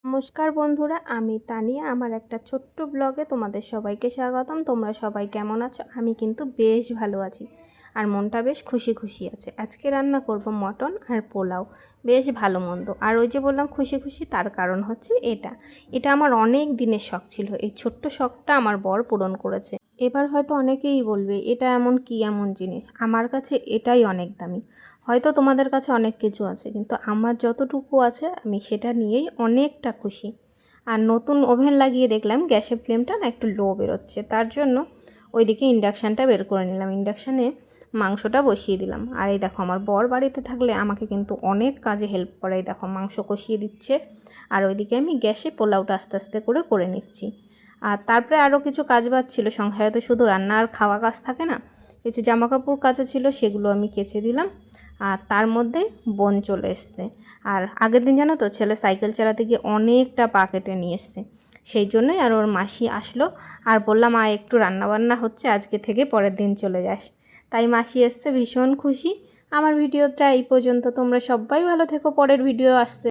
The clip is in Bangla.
নমস্কার বন্ধুরা, আমি তানিয়া। আমার একটা ছোট্ট ব্লগে তোমাদের সবাইকে স্বাগতম। তোমরা সবাই কেমন আছো? আমি কিন্তু বেশ ভালো আছি আর মনটা বেশ খুশি খুশি আছে। আজকে রান্না করব মটন আর পোলাও, বেশ ভালো মন্দ। আর ওই যে বললাম খুশি খুশি, তার কারণ হচ্ছে এটা আমার অনেক দিনের শখ ছিল। এই ছোট্ট শখটা আমার বর পূরণ করেছে। এবার হয়তো অনেকেই বলবে এটা এমন কি এমন জিনিস, আমার কাছে এটাই অনেক দামি। হয়তো তোমাদের কাছে অনেক কিছু আছে, কিন্তু আমার যতটুকু আছে আমি সেটা নিয়েই অনেকটা খুশি। আর নতুন ওভেন লাগিয়ে দেখলাম গ্যাসের ফ্লেমটা না একটু লো বেরোচ্ছে, তার জন্য ওইদিকে ইন্ডাকশানটা বের করে নিলাম। ইন্ডাকশানে মাংসটা বসিয়ে দিলাম। আর এই দেখো, আমার বর বাড়িতে থাকলে আমাকে কিন্তু অনেক কাজে হেল্প করে। এই দেখো, মাংস কষিয়ে দিচ্ছে আর ওইদিকে আমি গ্যাসে পোলাওটা আস্তে আস্তে করে নিচ্ছি। আর তারপরে আরও কিছু কাজ বাজ ছিল। সংসারে তো শুধু রান্না আর খাওয়া কাজ থাকে না, কিছু জামাকাপড় কাচা ছিল, সেগুলো আমি কেচে দিলাম। আর তার মধ্যে বোন চলে এসছে। আর আগের দিন জানো তো, ছেলে সাইকেল চালাতে গিয়ে অনেকটা পা কেটে নিয়ে এসছে। সেই জন্যই আর ওর মাসি আসলো আর বললাম একটু রান্নাবান্না হচ্ছে, আজকে থেকে পরের দিন চলে যাস। তাই মাসি এসছে, ভীষণ খুশি। আমার ভিডিওটা এই পর্যন্ত। তোমরা সবাই ভালো থেকো, পরের ভিডিও আসছে।